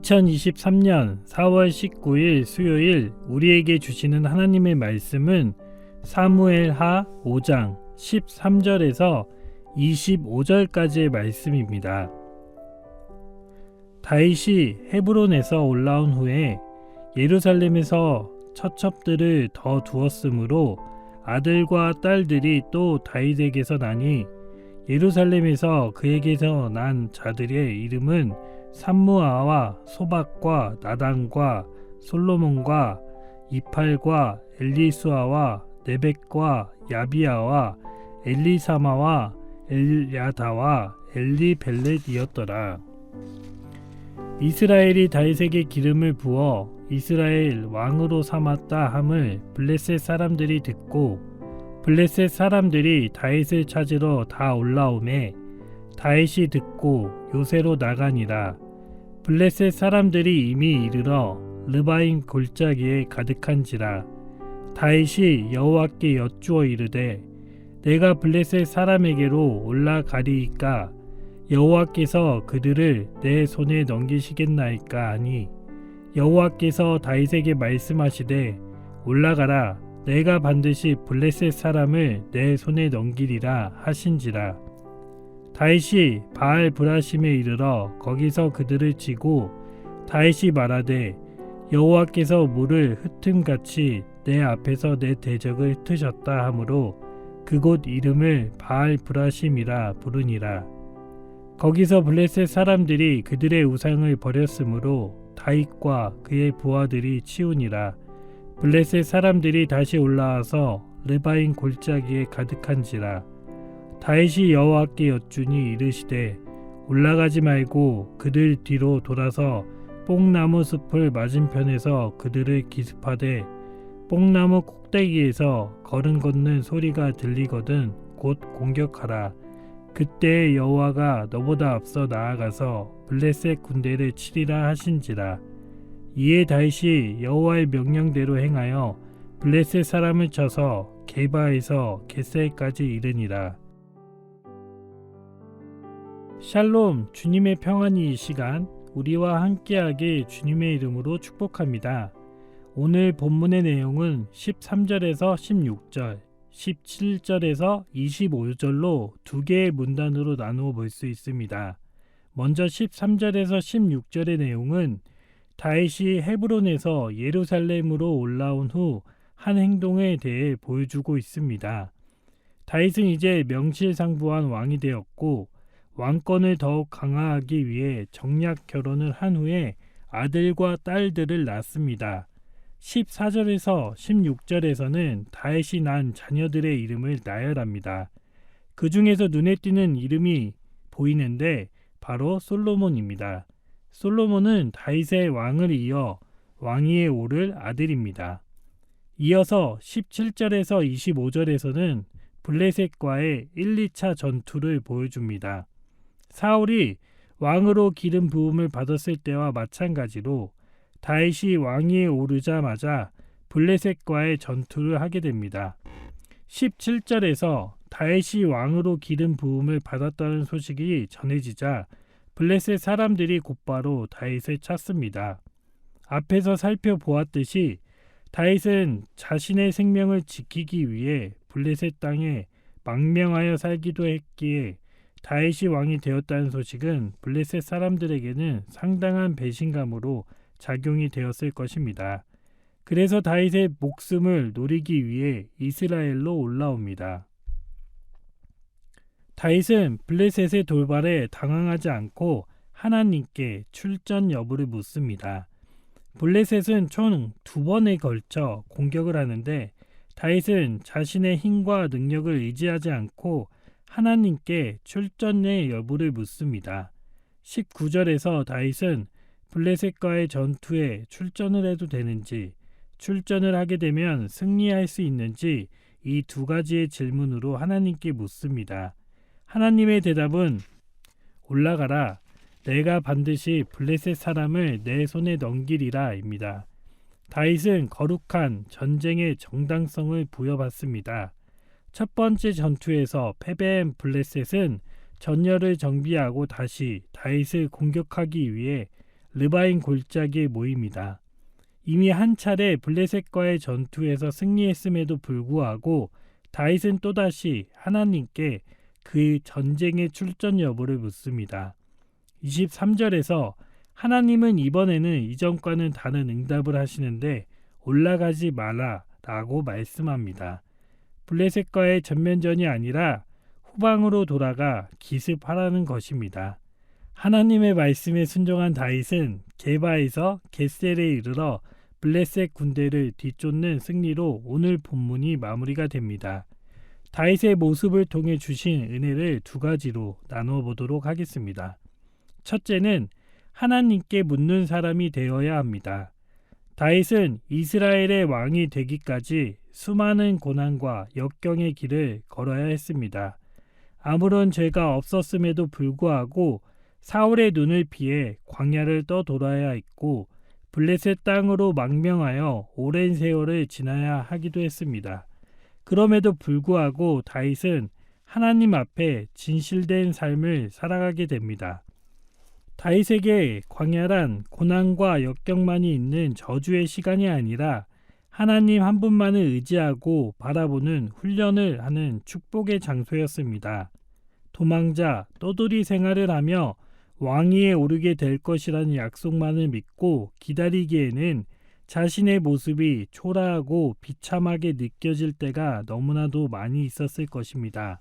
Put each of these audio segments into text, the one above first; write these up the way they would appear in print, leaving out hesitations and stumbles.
2023년 4월 19일 수요일 우리에게 주시는 하나님의 말씀은 사무엘하 5장 13절에서 25절까지의 말씀입니다. 다윗이 헤브론에서 올라온 후에 예루살렘에서 처첩들을 더 두었으므로 아들과 딸들이 또 다윗에게서 나니 예루살렘에서 그에게서 난 자들의 이름은 삼무아와 소박과 나단과 솔로몬과 이팔과 엘리수아와 네벡과 야비아와 엘리사마와 엘야다와 엘리벨렛이었더라. 이스라엘이 다윗에게 기름을 부어 이스라엘 왕으로 삼았다 함을 블레셋 사람들이 듣고 블레셋 사람들이 다윗을 찾으러 다 올라오매 다윗이 듣고 요새로 나가니라. 블레셋 사람들이 이미 이르러 르바임 골짜기에 가득한지라. 다윗이 여호와께 여쭈어 이르되 내가 블레셋 사람에게로 올라가리이까 여호와께서 그들을 내 손에 넘기시겠나이까 하니 여호와께서 다윗에게 말씀하시되 올라가라 내가 반드시 블레셋 사람을 내 손에 넘기리라 하신지라. 다윗이 바알 브라심에 이르러 거기서 그들을 치고 다윗이 말하되 여호와께서 물을 흩음같이 내 앞에서 내 대적을 흩으셨다 하므로 그곳 이름을 바알 브라심이라 부르니라. 거기서 블레셋 사람들이 그들의 우상을 버렸으므로 다윗과 그의 부하들이 치우니라. 블레셋 사람들이 다시 올라와서 르바임 골짜기에 가득한지라. 다윗이 여호와께 여쭈니 이르시되 올라가지 말고 그들 뒤로 돌아서 뽕나무 숲을 맞은편에서 그들을 기습하되 뽕나무 꼭대기에서 걸음 걷는 소리가 들리거든 곧 공격하라. 그때 여호와가 너보다 앞서 나아가서 블레셋 군대를 치리라 하신지라. 이에 다윗이 여호와의 명령대로 행하여 블레셋 사람을 쳐서 게바에서 겟셀까지 이르니라. 샬롬, 주님의 평안이 이 시간 우리와 함께하게 주님의 이름으로 축복합니다. 오늘 본문의 내용은 13절에서 16절, 17절에서 25절로 두 개의 문단으로 나누어 볼 수 있습니다. 먼저 13절에서 16절의 내용은 다윗이 헤브론에서 예루살렘으로 올라온 후 한 행동에 대해 보여주고 있습니다. 다윗은 이제 명실상부한 왕이 되었고 왕권을 더욱 강화하기 위해 정략 결혼을 한 후에 아들과 딸들을 낳습니다. 14절에서 16절에서는 다윗이 낳은 자녀들의 이름을 나열합니다. 그 중에서 눈에 띄는 이름이 보이는데 바로 솔로몬입니다. 솔로몬은 다윗의 왕을 이어 왕위에 오를 아들입니다. 이어서 17절에서 25절에서는 블레셋과의 1, 2차 전투를 보여줍니다. 사울이 왕으로 기름 부음을 받았을 때와 마찬가지로 다윗이 왕위에 오르자마자 블레셋과의 전투를 하게 됩니다. 17절에서 다윗이 왕으로 기름 부음을 받았다는 소식이 전해지자 블레셋 사람들이 곧바로 다윗을 찾습니다. 앞에서 살펴보았듯이 다윗은 자신의 생명을 지키기 위해 블레셋 땅에 망명하여 살기도 했기에 다윗이 왕이 되었다는 소식은 블레셋 사람들에게는 상당한 배신감으로 작용이 되었을 것입니다. 그래서 다윗의 목숨을 노리기 위해 이스라엘로 올라옵니다. 다윗은 블레셋의 돌발에 당황하지 않고 하나님께 출전 여부를 묻습니다. 블레셋은 총 2번에 걸쳐 공격을 하는데 다윗은 자신의 힘과 능력을 의지하지 않고 하나님께 출전의 여부를 묻습니다. 19절에서 다윗은 블레셋과의 전투에 출전을 해도 되는지, 출전을 하게 되면 승리할 수 있는지 이 두 가지의 질문으로 하나님께 묻습니다. 하나님의 대답은 올라가라. 내가 반드시 블레셋 사람을 내 손에 넘기리라 입니다. 다윗은 거룩한 전쟁의 정당성을 부여받습니다. 첫 번째 전투에서 패배한 블레셋은 전열을 정비하고 다시 다윗을 공격하기 위해 르바임 골짜기에 모입니다. 이미 한 차례 블레셋과의 전투에서 승리했음에도 불구하고 다윗은 또다시 하나님께 그 전쟁의 출전 여부를 묻습니다. 23절에서 하나님은 이번에는 이전과는 다른 응답을 하시는데 올라가지 마라 라고 말씀합니다. 블레셋과의 전면전이 아니라 후방으로 돌아가 기습하라는 것입니다. 하나님의 말씀에 순종한 다윗은 게바에서 겟셀에 이르러 블레셋 군대를 뒤쫓는 승리로 오늘 본문이 마무리가 됩니다. 다윗의 모습을 통해 주신 은혜를 두 가지로 나누어 보도록 하겠습니다. 첫째는 하나님께 묻는 사람이 되어야 합니다. 다윗은 이스라엘의 왕이 되기까지 수많은 고난과 역경의 길을 걸어야 했습니다. 아무런 죄가 없었음에도 불구하고 사울의 눈을 피해 광야를 떠돌아야 했고 블레셋 땅으로 망명하여 오랜 세월을 지나야 하기도 했습니다. 그럼에도 불구하고 다윗은 하나님 앞에 진실된 삶을 살아가게 됩니다. 다윗에게 광야란 고난과 역경만이 있는 저주의 시간이 아니라 하나님 한 분만을 의지하고 바라보는 훈련을 하는 축복의 장소였습니다. 도망자, 떠돌이 생활을 하며 왕위에 오르게 될 것이라는 약속만을 믿고 기다리기에는 자신의 모습이 초라하고 비참하게 느껴질 때가 너무나도 많이 있었을 것입니다.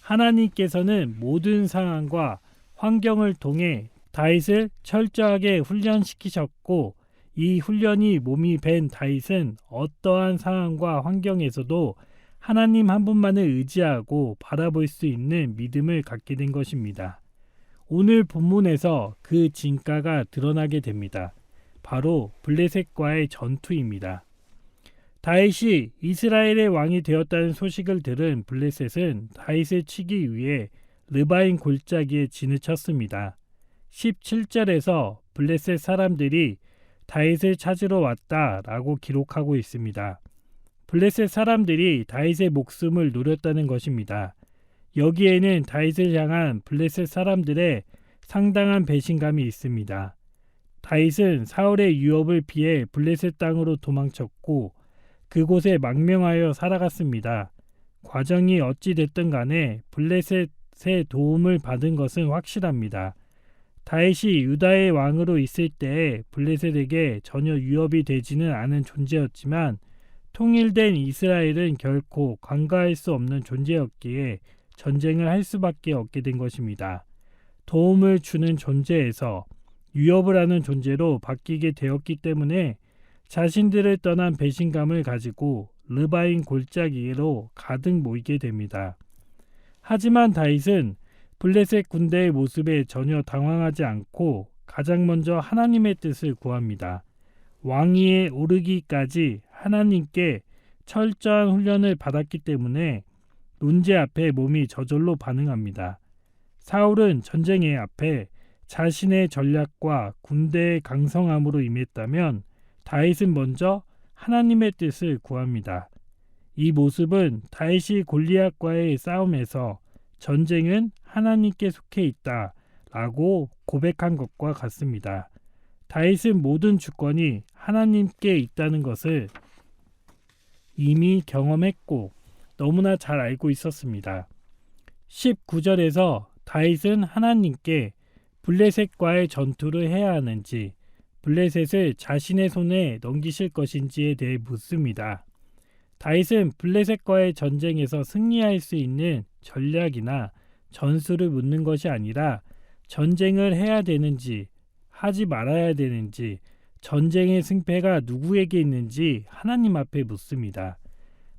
하나님께서는 모든 상황과 환경을 통해 다윗을 철저하게 훈련시키셨고 이 훈련이 몸이 밴 다윗은 어떠한 상황과 환경에서도 하나님 한 분만을 의지하고 바라볼 수 있는 믿음을 갖게 된 것입니다. 오늘 본문에서 그 진가가 드러나게 됩니다. 바로 블레셋과의 전투입니다. 다윗이 이스라엘의 왕이 되었다는 소식을 들은 블레셋은 다윗을 치기 위해 르바임 골짜기에 진을 쳤습니다. 17절에서 블레셋 사람들이 다윗을 찾으러 왔다라고 기록하고 있습니다. 블레셋 사람들이 다윗의 목숨을 노렸다는 것입니다. 여기에는 다윗을 향한 블레셋 사람들의 상당한 배신감이 있습니다. 다윗은 사울의 유업을 피해 블레셋 땅으로 도망쳤고 그곳에 망명하여 살아갔습니다. 과정이 어찌 됐든 간에 블레셋의 도움을 받은 것은 확실합니다. 다윗이 유다의 왕으로 있을 때에 블레셋에게 전혀 위협이 되지는 않은 존재였지만 통일된 이스라엘은 결코 간과할 수 없는 존재였기에 전쟁을 할 수밖에 없게 된 것입니다. 도움을 주는 존재에서 위협을 하는 존재로 바뀌게 되었기 때문에 자신들을 떠난 배신감을 가지고 르바임 골짜기로 가득 모이게 됩니다. 하지만 다윗은 블레셋 군대의 모습에 전혀 당황하지 않고 가장 먼저 하나님의 뜻을 구합니다. 왕위에 오르기까지 하나님께 철저한 훈련을 받았기 때문에 문제 앞에 몸이 저절로 반응합니다. 사울은 전쟁의 앞에 자신의 전략과 군대의 강성함으로 임했다면 다윗은 먼저 하나님의 뜻을 구합니다. 이 모습은 다윗이 골리앗과의 싸움에서 전쟁은 하나님께 속해 있다 라고 고백한 것과 같습니다. 다윗은 모든 주권이 하나님께 있다는 것을 이미 경험했고 너무나 잘 알고 있었습니다. 19절에서 다윗은 하나님께 블레셋과의 전투를 해야 하는지 블레셋을 자신의 손에 넘기실 것인지에 대해 묻습니다. 다윗은 블레셋과의 전쟁에서 승리할 수 있는 전략이나 전술을 묻는 것이 아니라 전쟁을 해야 되는지 하지 말아야 되는지 전쟁의 승패가 누구에게 있는지 하나님 앞에 묻습니다.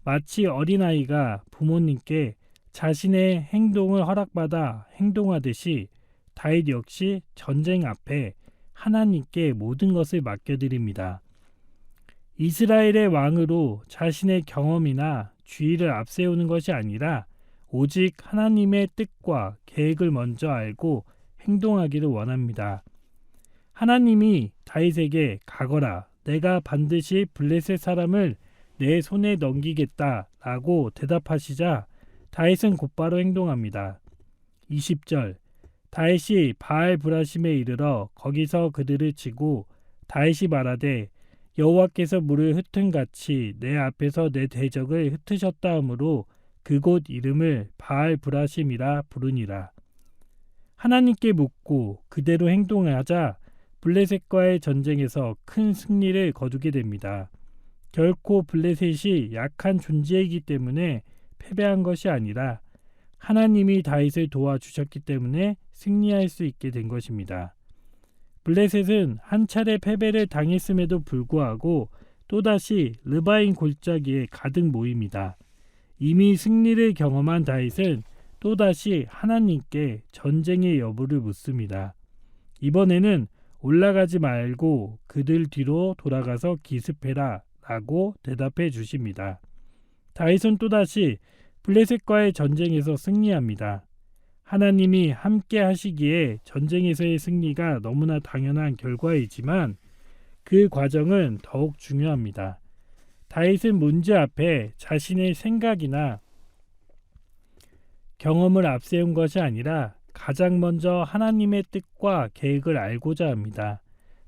마치 어린아이가 부모님께 자신의 행동을 허락받아 행동하듯이 다윗 역시 전쟁 앞에 하나님께 모든 것을 맡겨드립니다. 이스라엘의 왕으로 자신의 경험이나 주의를 앞세우는 것이 아니라 오직 하나님의 뜻과 계획을 먼저 알고 행동하기를 원합니다. 하나님이 다윗에게 가거라, 내가 반드시 블레셋 사람을 내 손에 넘기겠다 라고 대답하시자 다윗은 곧바로 행동합니다. 20절 다윗이 바알 브라심에 이르러 거기서 그들을 치고 다윗이 말하되 여호와께서 물을 흩은 같이 내 앞에서 내 대적을 흩으셨다 하므로 그곳 이름을 바알 브라심이라 부르니라. 하나님께 묻고 그대로 행동하자 블레셋과의 전쟁에서 큰 승리를 거두게 됩니다. 결코 블레셋이 약한 존재이기 때문에 패배한 것이 아니라 하나님이 다윗을 도와주셨기 때문에 승리할 수 있게 된 것입니다. 블레셋은 한 차례 패배를 당했음에도 불구하고 또다시 르바임 골짜기에 가득 모입니다. 이미 승리를 경험한 다윗은 또다시 하나님께 전쟁의 여부를 묻습니다. 이번에는 올라가지 말고 그들 뒤로 돌아가서 기습해라 라고 대답해 주십니다. 다윗은 또다시 블레셋과의 전쟁에서 승리합니다. 하나님이 함께 하시기에 전쟁에서의 승리가 너무나 당연한 결과이지만 그 과정은 더욱 중요합니다. 다윗은 문제 앞에 자신의 생각이나 경험을 앞세운 것이 아니라 가장 먼저 하나님의 뜻과 계획을 알고자 합니다.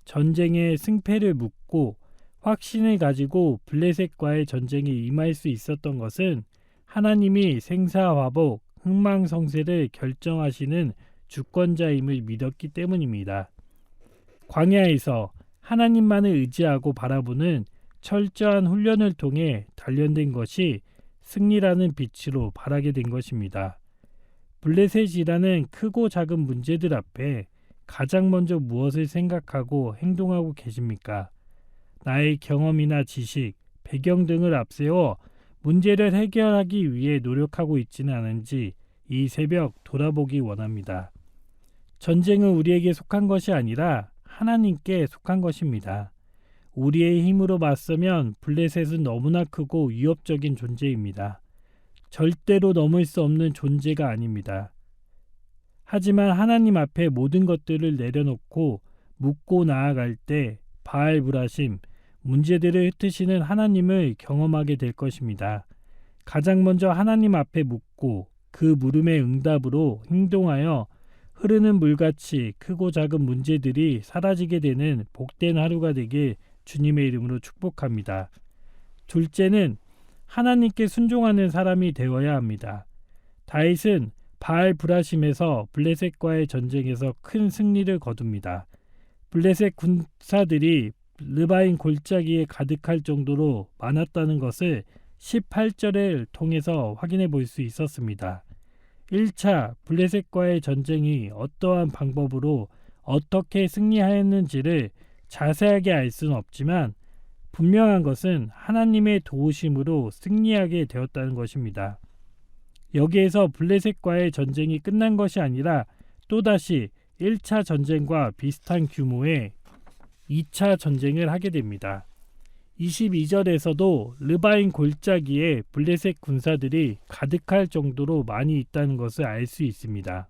전쟁의 승패를 묻고 확신을 가지고 블레셋과의 전쟁에 임할 수 있었던 것은 하나님이 생사화복, 흥망성쇠를 결정하시는 주권자임을 믿었기 때문입니다. 광야에서 하나님만을 의지하고 바라보는 철저한 훈련을 통해 단련된 것이 승리라는 빛으로 발하게 된 것입니다. 블레셋이라는 크고 작은 문제들 앞에 가장 먼저 무엇을 생각하고 행동하고 계십니까? 나의 경험이나 지식, 배경 등을 앞세워 문제를 해결하기 위해 노력하고 있지는 않은지 이 새벽 돌아보기 원합니다. 전쟁은 우리에게 속한 것이 아니라 하나님께 속한 것입니다. 우리의 힘으로 맞서면 블레셋은 너무나 크고 위협적인 존재입니다. 절대로 넘을 수 없는 존재가 아닙니다. 하지만 하나님 앞에 모든 것들을 내려놓고 묻고 나아갈 때 바알 브라심, 문제들을 흩으시는 하나님을 경험하게 될 것입니다. 가장 먼저 하나님 앞에 묻고 그 물음의 응답으로 행동하여 흐르는 물같이 크고 작은 문제들이 사라지게 되는 복된 하루가 되길 주님의 이름으로 축복합니다. 둘째는 하나님께 순종하는 사람이 되어야 합니다. 다윗은 바알 브라심에서 블레셋과의 전쟁에서 큰 승리를 거둡니다. 블레셋 군사들이 르바임 골짜기에 가득할 정도로 많았다는 것을 18절을 통해서 확인해 볼 수 있었습니다. 1차 블레셋과의 전쟁이 어떠한 방법으로 어떻게 승리하였는지를 자세하게 알 수는 없지만 분명한 것은 하나님의 도우심으로 승리하게 되었다는 것입니다. 여기에서 블레셋과의 전쟁이 끝난 것이 아니라 또다시 1차 전쟁과 비슷한 규모의 2차 전쟁을 하게 됩니다. 22절에서도 르바임 골짜기에 블레셋 군사들이 가득할 정도로 많이 있다는 것을 알 수 있습니다.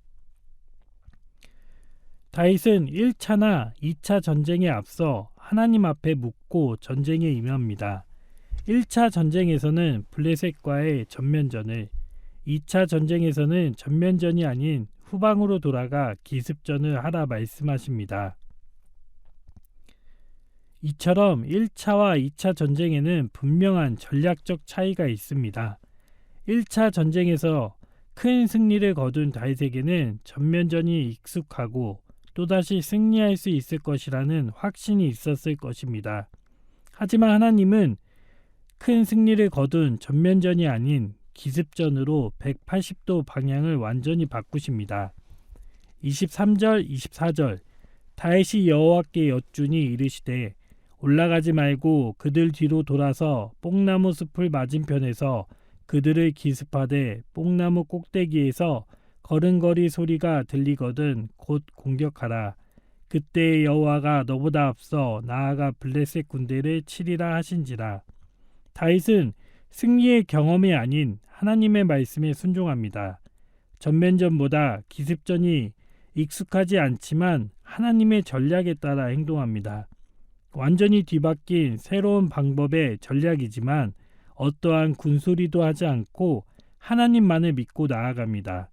다윗은 1차나 2차 전쟁에 앞서 하나님 앞에 묻고 전쟁에 임합니다. 1차 전쟁에서는 블레셋과의 전면전을, 2차 전쟁에서는 전면전이 아닌 후방으로 돌아가 기습전을 하라 말씀하십니다. 이처럼 1차와 2차 전쟁에는 분명한 전략적 차이가 있습니다. 1차 전쟁에서 큰 승리를 거둔 다윗에게는 전면전이 익숙하고 또다시 승리할 수 있을 것이라는 확신이 있었을 것입니다. 하지만 하나님은 큰 승리를 거둔 전면전이 아닌 기습전으로 180도 방향을 완전히 바꾸십니다. 23절, 24절 다윗이 여호와께 여쭈니 이르시되 올라가지 말고 그들 뒤로 돌아서 뽕나무 숲을 맞은편에서 그들을 기습하되 뽕나무 꼭대기에서 걸음걸이 소리가 들리거든 곧 공격하라. 그때 여호와가 너보다 앞서 나아가 블레셋 군대를 치리라 하신지라. 다윗은 승리의 경험이 아닌 하나님의 말씀에 순종합니다. 전면전보다 기습전이 익숙하지 않지만 하나님의 전략에 따라 행동합니다. 완전히 뒤바뀐 새로운 방법의 전략이지만 어떠한 군소리도 하지 않고 하나님만을 믿고 나아갑니다.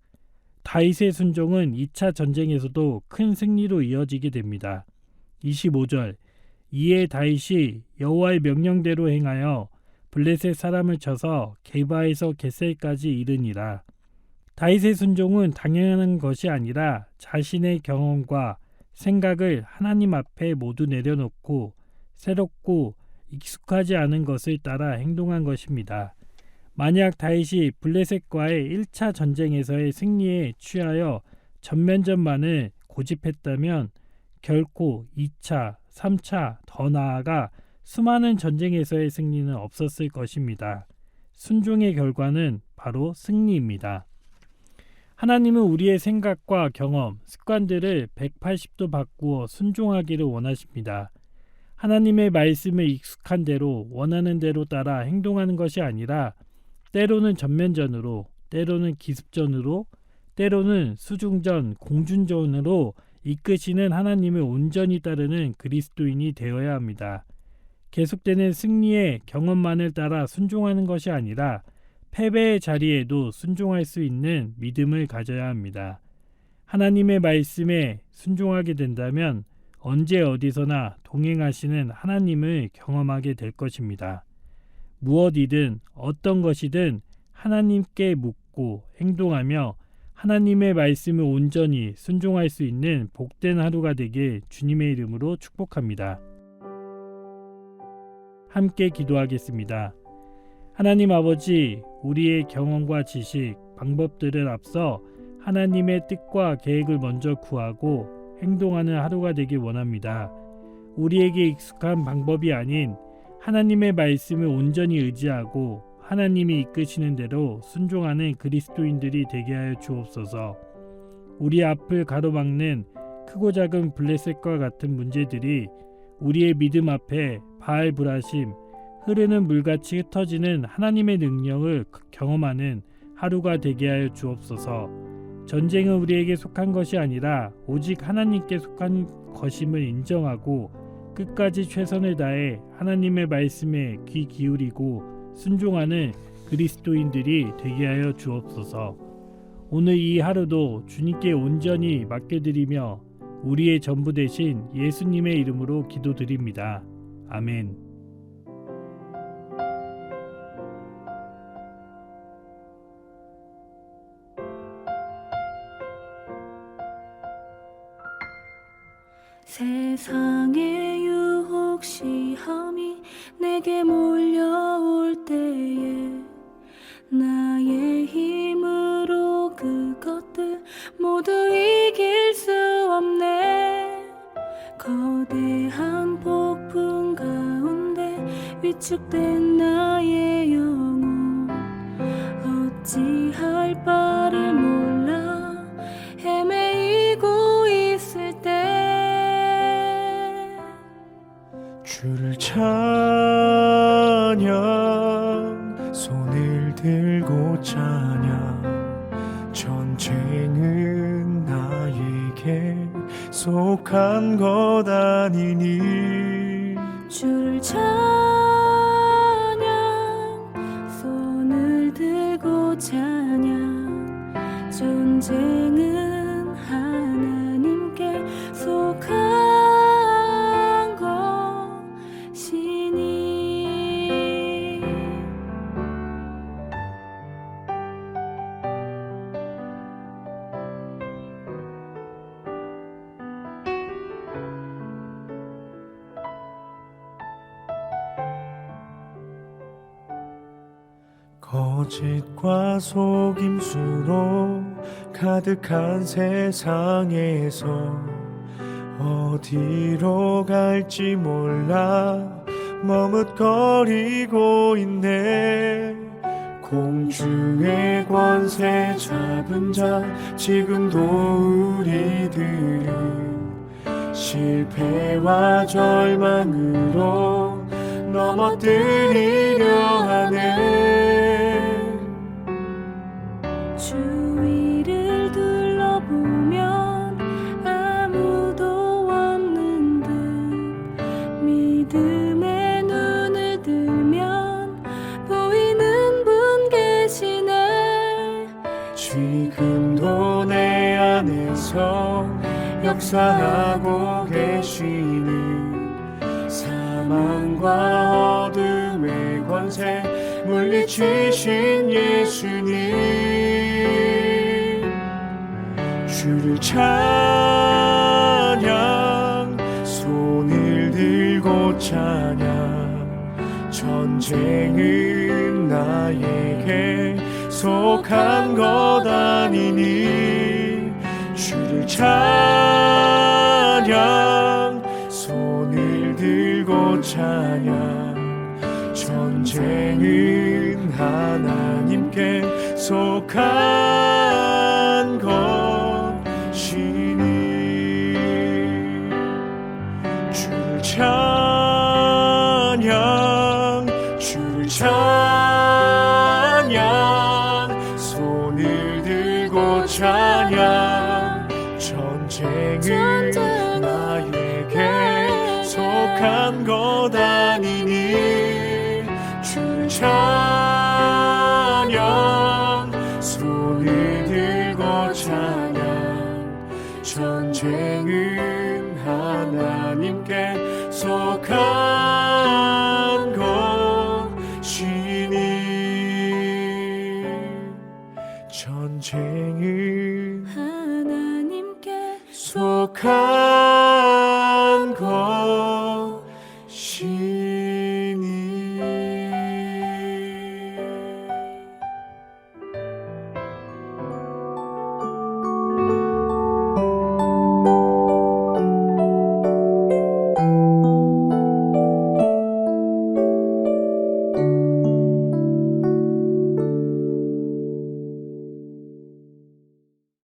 다윗의 순종은 2차 전쟁에서도 큰 승리로 이어지게 됩니다. 25절 이에 다윗이 여호와의 명령대로 행하여 블레셋 사람을 쳐서 게바에서 겟셀까지 이르니라. 다윗의 순종은 당연한 것이 아니라 자신의 경험과 생각을 하나님 앞에 모두 내려놓고 새롭고 익숙하지 않은 것을 따라 행동한 것입니다. 만약 다윗이 블레셋과의 1차 전쟁에서의 승리에 취하여 전면전만을 고집했다면 결코 2차, 3차, 더 나아가 수많은 전쟁에서의 승리는 없었을 것입니다. 순종의 결과는 바로 승리입니다. 하나님은 우리의 생각과 경험, 습관들을 180도 바꾸어 순종하기를 원하십니다. 하나님의 말씀에 익숙한 대로 원하는 대로 따라 행동하는 것이 아니라 때로는 전면전으로, 때로는 기습전으로, 때로는 수중전, 공준전으로 이끄시는 하나님을 온전히 따르는 그리스도인이 되어야 합니다. 계속되는 승리의 경험만을 따라 순종하는 것이 아니라 패배의 자리에도 순종할 수 있는 믿음을 가져야 합니다. 하나님의 말씀에 순종하게 된다면 언제 어디서나 동행하시는 하나님을 경험하게 될 것입니다. 무엇이든 어떤 것이든 하나님께 묻고 행동하며 하나님의 말씀을 온전히 순종할 수 있는 복된 하루가 되길 주님의 이름으로 축복합니다. 함께 기도하겠습니다. 하나님 아버지, 우리의 경험과 지식, 방법들을 앞서 하나님의 뜻과 계획을 먼저 구하고 행동하는 하루가 되길 원합니다. 우리에게 익숙한 방법이 아닌 하나님의 말씀을 온전히 의지하고 하나님이 이끄시는 대로 순종하는 그리스도인들이 되게 하여 주옵소서. 우리 앞을 가로막는 크고 작은 블레셋과 같은 문제들이 우리의 믿음 앞에 바알브라심, 흐르는 물같이 흩어지는 하나님의 능력을 경험하는 하루가 되게 하여 주옵소서. 전쟁은 우리에게 속한 것이 아니라 오직 하나님께 속한 것임을 인정하고 끝까지 최선을 다해 하나님의 말씀에 귀 기울이고 순종하는 그리스도인들이 되게 하여 주옵소서. 오늘 이 하루도 주님께 온전히 맡겨드리며 우리의 전부 되신 예수님의 이름으로 기도드립니다. 아멘. 세상의 유혹 시험이 내게 몰려올 때에 나의 힘으로 그것들 모두 이길 수 없네. 거대한 폭풍 가운데 위축된 나의 영혼 어찌할 바를 몰라 헤매이고 있을 때 주를 찬양, 손을 들고 찬양. 전쟁은 나에게 속한 것 아니니. 주를 찬양, 손을 들고 찬양. 전쟁은 하나님께 속한 거짓과 속임수로 가득한 세상에서 어디로 갈지 몰라 머뭇거리고 있네. 공중의 권세 잡은 자 지금도 우리들을 실패와 절망으로 넘어뜨리려 하네. 주위를 둘러보면 아무도 없는 듯 믿음의 눈을 들면 보이는 분 계시네. 지금도 내 가운데서 역사하고 계시는 사망과 어둠의 권세 물리치신 예수님 주를 찬양 손을 들고 찬양 전쟁은 나에게 속한 것 아니니 주를 찬양 손을 들고 찬양 전쟁은 하나님께 속한 것이니 주를 찬양 주를 찬양 손을 들고 찬양 전쟁은 나에게 속한 것 아니니 주를 찬양 손을 들고 찬양 전쟁은 하나님께 속한